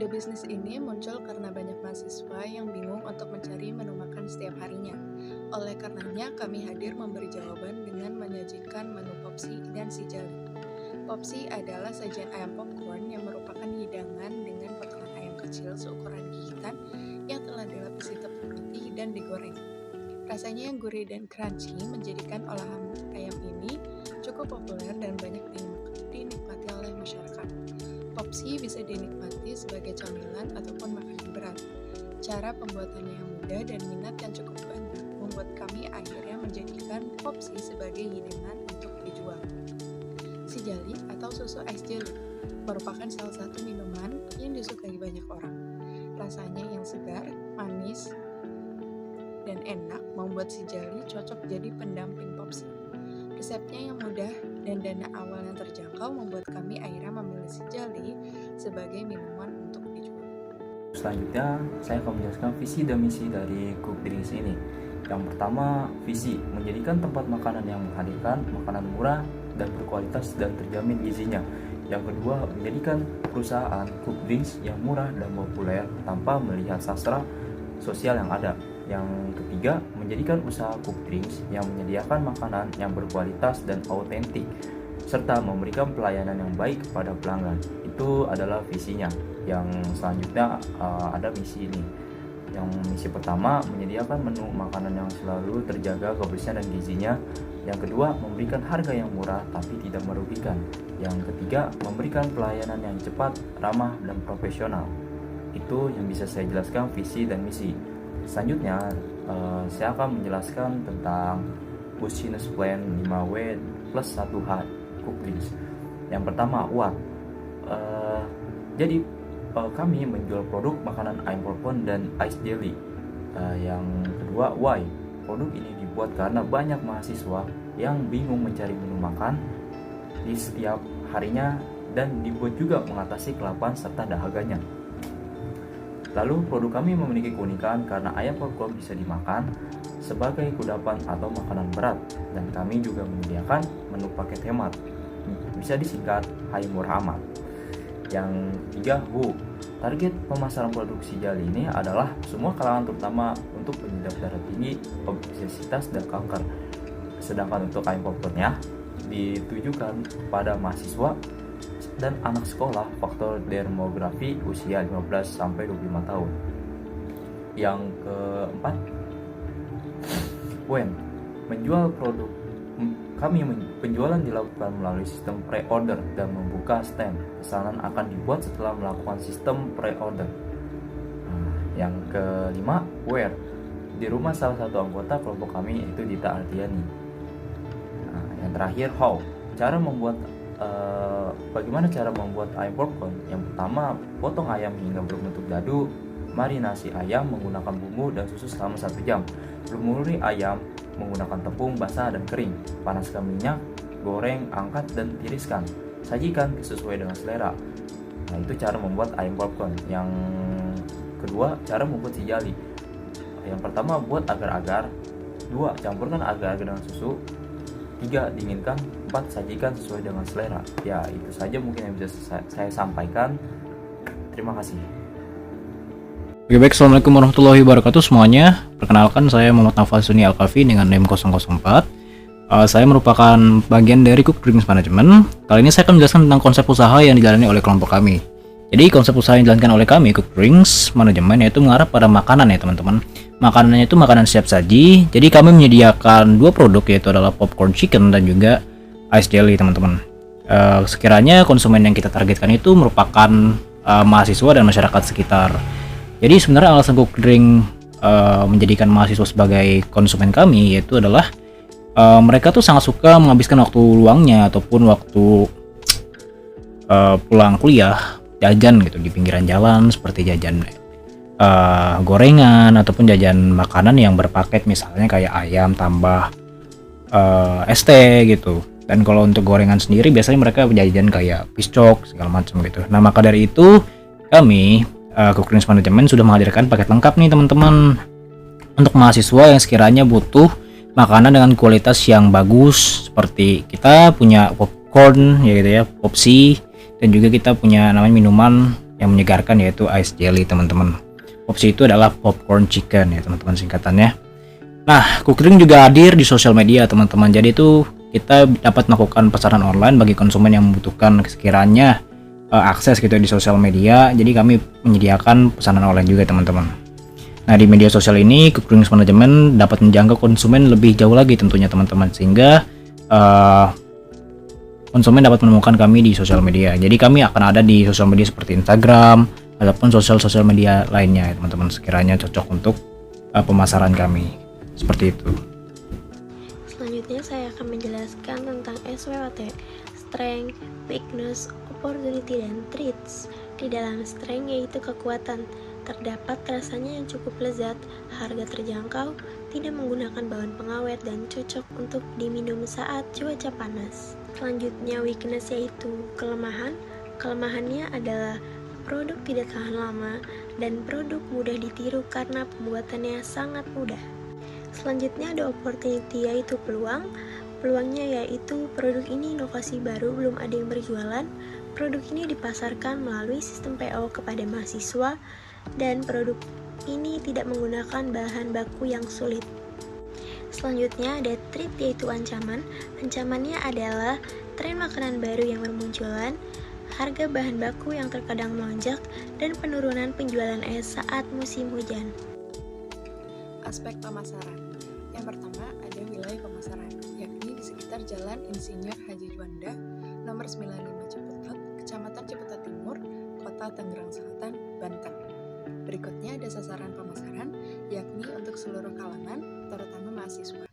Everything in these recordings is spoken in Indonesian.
Ide bisnis ini muncul karena banyak mahasiswa yang bingung untuk mencari menu makan setiap harinya. Oleh karenanya, kami hadir memberi jawaban dengan menyajikan menu Popsi dan si Jali. Popsi adalah sajian ayam popcorn yang merupakan hidangan dengan potongan ayam kecil seukuran gigitan yang telah dilapisi tepung roti dan digoreng. Rasanya yang gurih dan crunchy menjadikan olahan ayam ini cukup populer dan banyak dinikmati oleh masyarakat. Popsi bisa dinikmati sebagai camilan ataupun makanan berat. Cara pembuatannya yang mudah dan minat yang cukup banyak membuat kami akhirnya menjadikan Popsi sebagai hidangan untuk dijual. Si Jali atau susu ice jelly merupakan salah satu minuman yang disukai banyak orang. Rasanya yang segar, manis, dan enak membuat si Jali cocok jadi pendamping Popsi. Resepnya yang mudah dan dana awal yang terjangkau membuat kami akhirnya memilih si Jali sebagai minuman untuk dijual. Selanjutnya, saya akan menjelaskan visi dan misi dari Cook Drinks ini. Yang pertama, visi menjadikan tempat makanan yang menghadirkan makanan murah dan berkualitas dan terjamin gizinya. Yang kedua, menjadikan perusahaan Cook Drinks yang murah dan populer tanpa melihat sastra sosial yang ada. Yang ketiga, menjadikan usaha Cook Drinks yang menyediakan makanan yang berkualitas dan autentik serta memberikan pelayanan yang baik kepada pelanggan. Itu adalah visinya. Yang selanjutnya ada misi ini. Yang misi pertama, menyediakan menu makanan yang selalu terjaga kebersihan dan gizinya. Yang kedua, memberikan harga yang murah tapi tidak merugikan. Yang ketiga, memberikan pelayanan yang cepat, ramah, dan profesional. Itu yang bisa saya jelaskan visi dan misi. Selanjutnya, saya akan menjelaskan tentang business plan 5W plus 1H Cook Drinks. Yang pertama, what? Jadi kami menjual produk makanan ayam popcorn dan ice jelly. Yang kedua, why? Produk ini dibuat karena banyak mahasiswa yang bingung mencari menu makan di setiap harinya dan dibuat juga mengatasi kelaparan serta dahaganya. Lalu produk kami memiliki keunikan karena ayam popcorn bisa dimakan sebagai kudapan atau makanan berat, dan kami juga menyediakan menu paket hemat, bisa disingkat Hai Murah Amat. Yang ketiga, who? Target pemasaran produksi Jali ini adalah semua kalangan, terutama untuk pengidap darah tinggi, obesitas, dan kanker. Sedangkan untuk ayam popcornnya ditujukan pada mahasiswa dan anak sekolah faktor demografi usia 15-25 tahun. Yang keempat, when? Menjual produk penjualan dilakukan melalui sistem pre-order dan membuka stand. Pesanan akan dibuat setelah melakukan sistem pre-order. Yang kelima, where? Di rumah salah satu anggota kelompok kami, yaitu Dita Ardiani. Yang terakhir, how? Bagaimana cara membuat ayam popcorn? Yang pertama, potong ayam hingga berbentuk dadu, marinasi ayam menggunakan bumbu dan susu selama 1 jam. Lumuri ayam menggunakan tepung basah dan kering. Panaskan minyak, goreng, angkat, dan tiriskan. Sajikan sesuai dengan selera. Nah, itu cara membuat ayam popcorn. Yang kedua, cara membuat si Jali. Yang pertama, buat agar-agar. 2, campurkan agar-agar dengan susu. 3, dinginkan. 4, sajikan sesuai dengan selera. Ya, itu saja mungkin yang bisa saya sampaikan. Terima kasih. Oke, baik, assalamualaikum warahmatullahi wabarakatuh semuanya. Perkenalkan, saya Muhammad Nafal Suni Al-Kafi dengan NIM 004. Saya merupakan bagian dari Cook Drinks Management. Kali ini saya akan menjelaskan tentang konsep usaha yang dijalani oleh kelompok kami. Jadi konsep usaha yang dijalankan oleh kami Cook Drinks Management yaitu mengarah pada makanan ya teman-teman. Makanannya itu makanan siap saji. Jadi kami menyediakan 2 produk, yaitu adalah popcorn chicken dan juga ice jelly teman-teman. Sekiranya konsumen yang kita targetkan itu merupakan mahasiswa dan masyarakat sekitar. Jadi sebenarnya alasan Cook Drink menjadikan mahasiswa sebagai konsumen kami yaitu adalah mereka tuh sangat suka menghabiskan waktu luangnya ataupun waktu pulang kuliah jajan gitu di pinggiran jalan, seperti jajan gorengan ataupun jajan makanan yang berpaket, misalnya kayak ayam tambah ST gitu. Dan kalau untuk gorengan sendiri biasanya mereka jajan kayak piscok segala macam gitu. Nah, maka dari itu kami Cook Drinks Management sudah menghadirkan paket lengkap nih teman-teman untuk mahasiswa yang sekiranya butuh makanan dengan kualitas yang bagus. Seperti kita punya popcorn ya gitu ya, Popsi, dan juga kita punya namanya minuman yang menyegarkan, yaitu ice jelly teman-teman. Opsi itu adalah popcorn chicken ya teman-teman singkatannya. Nah, Cook Drink juga hadir di sosial media teman-teman. Jadi itu kita dapat melakukan pesanan online bagi konsumen yang membutuhkan sekiranya akses gitu di sosial media. Jadi kami menyediakan pesanan online juga teman-teman. Nah, di media sosial ini Cook Drinks Management dapat menjangkau konsumen lebih jauh lagi tentunya teman-teman, sehingga konsumen dapat menemukan kami di sosial media. Jadi kami akan ada di sosial media seperti Instagram ataupun sosial media lainnya ya teman-teman, sekiranya cocok untuk pemasaran kami. Seperti itu. Selanjutnya saya akan menjelaskan tentang SWOT, Strength, Weakness, Opportunity, dan Threats. Di dalam strength yaitu kekuatan, terdapat rasanya yang cukup lezat, harga terjangkau, tidak menggunakan bahan pengawet, dan cocok untuk diminum saat cuaca panas. Selanjutnya weakness yaitu kelemahan. Kelemahannya adalah produk tidak tahan lama dan produk mudah ditiru karena pembuatannya sangat mudah. Selanjutnya ada opportunity yaitu peluang. Peluangnya yaitu produk ini inovasi baru, belum ada yang berjualan. Produk ini dipasarkan melalui sistem PO kepada mahasiswa dan produk ini tidak menggunakan bahan baku yang sulit. Selanjutnya ada threat yaitu ancaman. Ancamannya adalah tren makanan baru yang bermunculan, harga bahan baku yang terkadang melonjak, dan penurunan penjualan es saat musim hujan. Aspek pemasaran. Yang pertama ada wilayah pemasaran, yakni di sekitar Jalan Insinyur Haji Juanda, nomor 95 Ciputat, Kecamatan Ciputat Timur, Kota Tangerang Selatan, Banten. Berikutnya ada sasaran pemasaran, yakni untuk seluruh kalangan, terutama mahasiswa.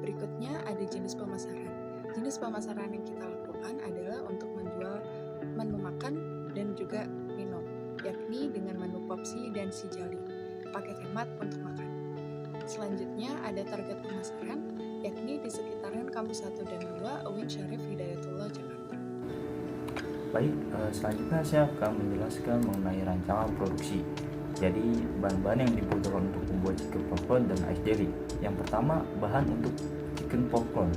Berikutnya ada jenis pemasaran. Jenis pemasaran yang kita lakukan adalah untuk menjual menu makan dan juga minum, yakni dengan menu popsi dan si jali, paket hemat untuk makan. Selanjutnya ada target pemasaran, yakni di sekitaran kampus 1 dan 2 UIN Syarif Hidayatullah Jakarta. Baik, selanjutnya saya akan menjelaskan mengenai rancangan produksi. Jadi bahan-bahan yang dibutuhkan untuk membuat chicken popcorn dan ice jelly. Yang pertama, bahan untuk chicken popcorn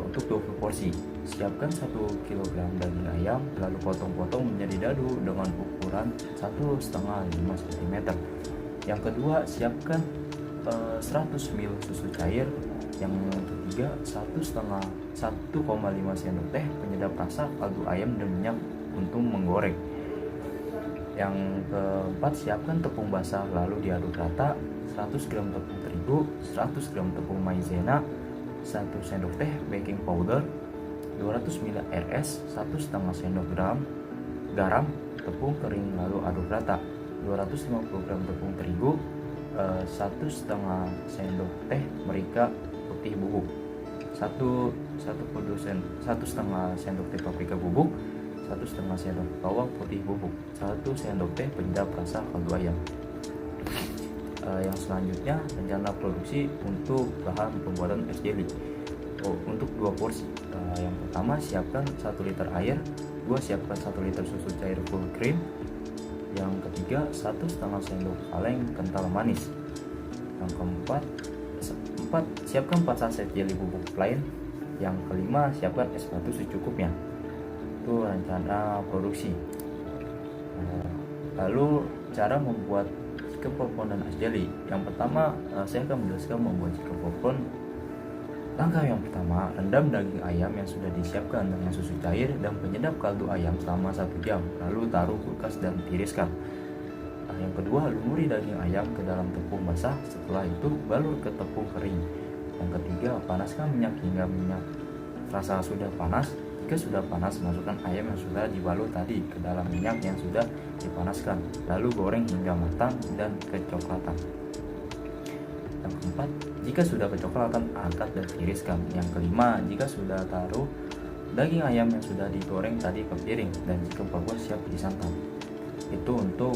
untuk 20 porsi. Siapkan 1 kg daging ayam, lalu potong-potong menjadi dadu dengan ukuran 1,5 cm. Yang kedua, siapkan 100 ml susu cair. Yang ketiga, 1,5 sendok teh penyedap rasa kaldu ayam dan minyak untuk menggoreng. Yang keempat, siapkan tepung basah lalu diaduk rata, 100 gram tepung terigu, 100 gram tepung maizena, 1 sendok teh baking powder, 200 ml RS, 1,5 sendok garam, tepung kering lalu aduk rata, 250 gram tepung terigu, 1,5 sendok teh merica putih bubuk, 1,5 sendok teh paprika bubuk, 1,5 sendok bawang putih bubuk, 1 sendok teh penyedap rasa kaldu ayam. Yang selanjutnya rencana produksi untuk bahan pembuatan es jelly untuk 2 porsi. Yang pertama, siapkan 1 liter air. Siapkan 1 liter susu cair full cream. Yang ketiga, 1,5 sendok kaleng kental manis. Yang keempat, siapkan 4 saset jelly bubuk plain. Yang kelima, siapkan es batu secukupnya. Itu rencana produksi. Lalu cara membuat chicken popcorn dan ice jelly. Yang pertama, saya akan menjelaskan membuat chicken popcorn. Langkah yang pertama, rendam daging ayam yang sudah disiapkan dengan susu cair dan penyedap kaldu ayam selama 1 jam, lalu taruh kulkas dan tiriskan. Yang kedua, lumuri daging ayam ke dalam tepung basah, setelah itu balur ke tepung kering. Yang ketiga, panaskan minyak hingga minyak terasa sudah panas. Jika sudah panas, masukkan ayam yang sudah dibalut tadi ke dalam minyak yang sudah dipanaskan, lalu goreng hingga matang dan kecoklatan. Yang keempat, jika sudah kecoklatan, angkat dan tiriskan. Yang kelima, jika sudah taruh daging ayam yang sudah digoreng tadi ke piring dan chicken popcorn siap disantap. Itu untuk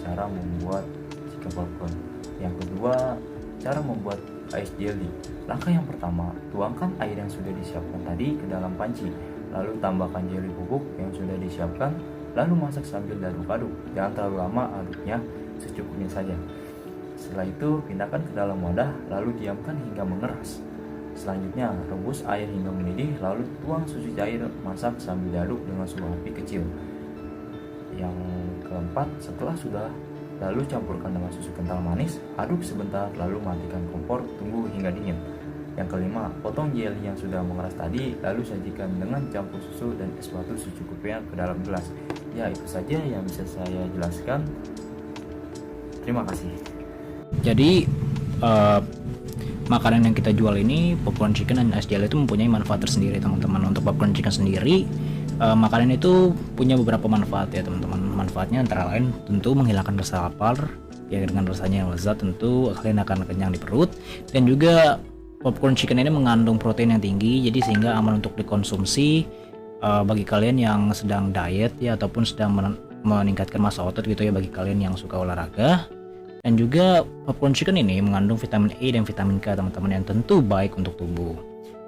cara membuat chicken popcorn. Yang kedua, cara membuat ice jelly. Langkah yang pertama, tuangkan air yang sudah disiapkan tadi ke dalam panci, lalu tambahkan jelly bubuk yang sudah disiapkan, lalu masak sambil aduk-aduk. Jangan terlalu lama aduknya, secukupnya saja. Setelah itu, pindahkan ke dalam wadah, lalu diamkan hingga mengeras. Selanjutnya, rebus air hingga mendidih, lalu tuang susu cair, masak sambil diaduk dengan suhu api kecil. Yang keempat, setelah sudah, lalu campurkan dengan susu kental manis, aduk sebentar, lalu matikan kompor, tunggu hingga dingin. Yang kelima, potong jelly yang sudah mengeras tadi, lalu sajikan dengan campur susu dan es batu secukupnya ke dalam gelas. Ya, itu saja yang bisa saya jelaskan. Terima kasih. Jadi makanan yang kita jual ini, popcorn chicken dan es jelly, itu mempunyai manfaat tersendiri teman-teman. Untuk popcorn chicken sendiri, makanan itu punya beberapa manfaat ya teman-teman. Manfaatnya antara lain tentu menghilangkan rasa lapar, ya dengan rasanya yang lezat tentu kalian akan kenyang di perut. Dan juga popcorn chicken ini mengandung protein yang tinggi, jadi sehingga aman untuk dikonsumsi bagi kalian yang sedang diet ya, ataupun sedang meningkatkan massa otot gitu ya, bagi kalian yang suka olahraga. Dan juga popcorn chicken ini mengandung vitamin E dan vitamin K teman-teman, yang tentu baik untuk tubuh.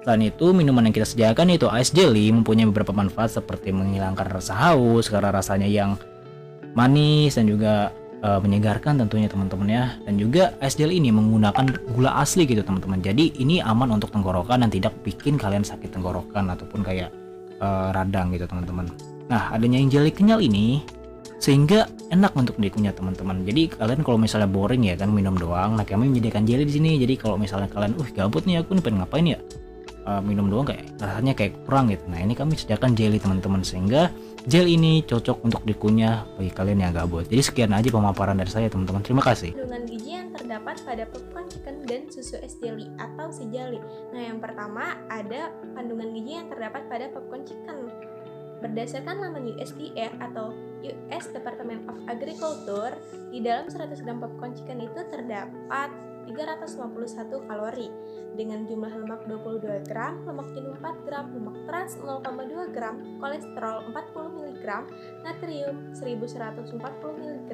Selain itu, minuman yang kita sediakan yaitu ice jelly mempunyai beberapa manfaat seperti menghilangkan rasa haus karena rasanya yang manis dan juga menyegarkan tentunya teman-teman ya. Dan juga ice jelly ini menggunakan gula asli gitu teman-teman. Jadi ini aman untuk tenggorokan dan tidak bikin kalian sakit tenggorokan ataupun kayak radang gitu teman-teman. Nah, adanya yang jelly kenyal ini sehingga enak untuk dikunyah teman-teman. Jadi kalian kalau misalnya boring ya kan minum doang, nah kami menyediakan jelly di sini. Jadi kalau misalnya kalian gabut nih, aku nih pengen ngapain ya, minum doang kayak rasanya kayak kurang gitu. Nah, ini kami sediakan jelly teman-teman, sehingga gel ini cocok untuk dikunyah bagi kalian yang gabut. Jadi sekian aja pemaparan dari saya teman-teman. Terima kasih. Kandungan gizi yang terdapat pada popcorn chicken dan susu es jelly atau si jelly. Nah, yang pertama ada kandungan gizi yang terdapat pada popcorn chicken. Berdasarkan laman USDA atau US Department of Agriculture, di dalam 100 gram popcorn chicken itu terdapat 351 kalori dengan jumlah lemak 22 gram, lemak jenuh 4 gram, lemak trans 0,2 gram, kolesterol 40 mg, natrium 1140 mg,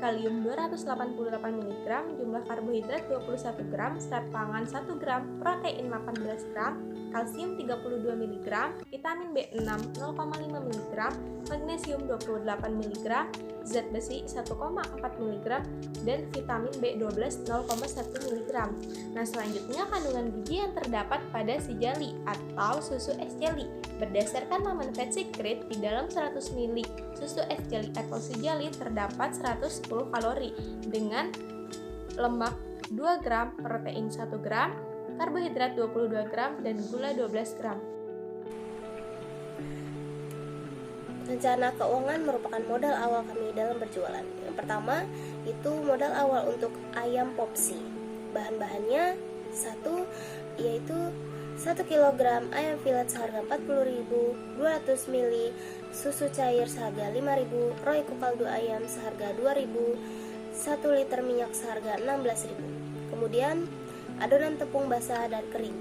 kalium 288 mg, jumlah karbohidrat 21 gram, serat pangan 1 gram, protein 18 gram, kalsium 32 mg, vitamin B6 0,5 mg, magnesium 28 mg, zat besi 1,4 mg, dan vitamin B12 0,1 mg. Nah, selanjutnya kandungan gizi yang terdapat pada si jelly atau susu es jelly. Berdasarkan laman Fat Secret, di dalam 100 ml susu es jelly atau si jelly terdapat 110 kalori dengan lemak 2 gram, protein 1 gram, karbohidrat 22 gram, dan gula 12 gram. Rencana keuangan merupakan modal awal kami dalam berjualan. Yang pertama, itu modal awal untuk ayam popsi. Bahan-bahannya yaitu 1 kg ayam filet seharga 40.000, 200 ml susu cair seharga 5.000, royco kaldu ayam seharga 2.000, 1 liter minyak seharga 16.000. Kemudian adonan tepung basah dan kering,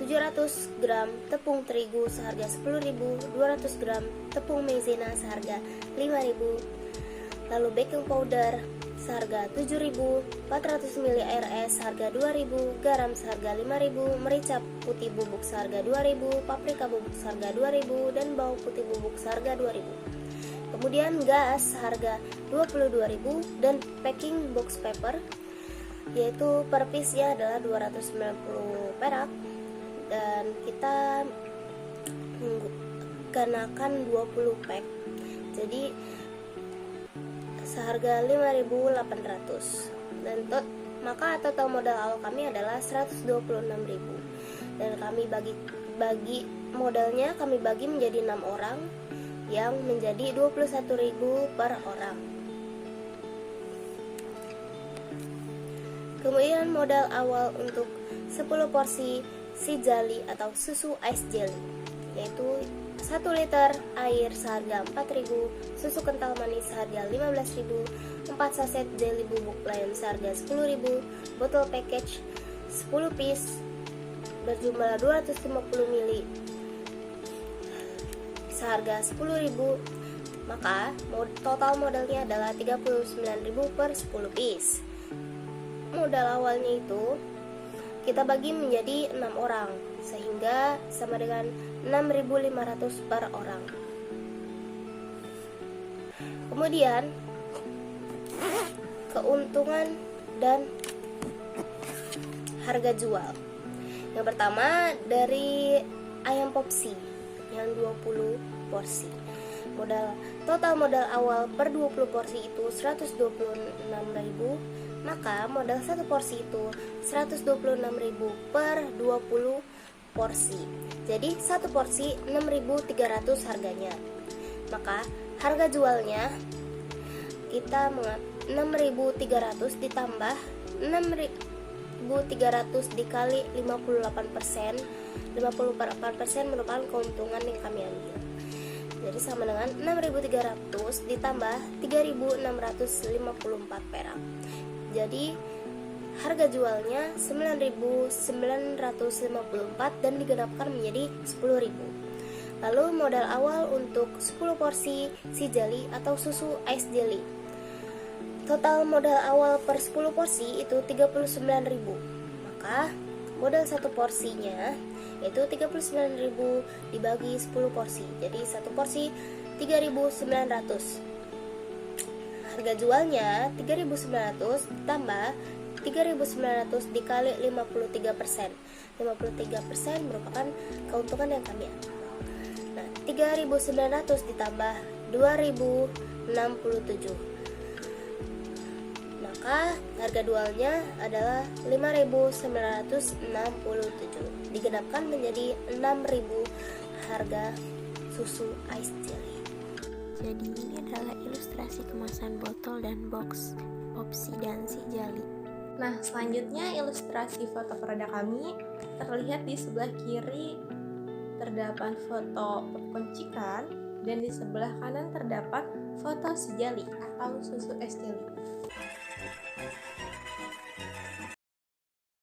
700 gram tepung terigu seharga 10.000, 200 gram tepung maizena seharga 5.000, lalu baking powder seharga 7.000, 400 ml air es seharga 2.000, garam seharga 5.000, merica putih bubuk seharga 2.000, paprika bubuk seharga 2.000, dan bawang putih bubuk seharga 2.000. Kemudian gas seharga 22.000 dan packing box paper, yaitu per piece-nya adalah 290 perak, dan kita kenakan 20 pack, jadi seharga 5.800, dan maka total modal awal kami adalah 126.000, dan kami bagi modalnya kami bagi menjadi 6 orang yang menjadi 21.000 per orang. Kemudian modal awal untuk 10 porsi si jelly atau susu ice jelly, yaitu 1 liter air seharga 4.000, susu kental manis seharga 15.000, 4 saset jelly bubuk plain seharga 10.000, botol package 10 piece berjumlah 250 ml seharga 10.000, maka total modalnya adalah 39.000 per 10 piece. Modal awalnya itu kita bagi menjadi 6 orang, sehingga sama dengan 6.500 per orang. Kemudian keuntungan dan harga jual. Yang pertama dari ayam popsi yang 20 porsi. total modal awal per 20 porsi itu 126.000, maka modal satu porsi itu 126.000 per 20 porsi. Jadi satu porsi 6.300 harganya. Maka harga jualnya kita 6.300 ditambah 6.300 dikali 58%. 58% merupakan keuntungan yang kami ambil. Jadi sama dengan 6.300 ditambah 3.654 perak. Jadi harga jualnya 9.954 dan digenapkan menjadi 10.000. Lalu modal awal untuk 10 porsi si jelly atau susu ice jelly. Total modal awal per 10 porsi itu 39.000. Maka modal satu porsinya yaitu 39.000 dibagi 10 porsi. Jadi satu porsi 3.900. Harga jualnya 3.900 ditambah 3.900 dikali 53%. 53% merupakan keuntungan yang kami ambil. Nah, 3.900 ditambah 2.067. Maka harga jualnya adalah 5.967. Digenapkan menjadi 6.000 harga susu ice jelly. Jadi ini adalah ilustrasi kemasan botol dan box Popsi dan si jelly. Nah, selanjutnya ilustrasi foto produk kami. Terlihat di sebelah kiri terdapat foto popcorn chicken dan di sebelah kanan terdapat foto si jelly atau susu es jelly.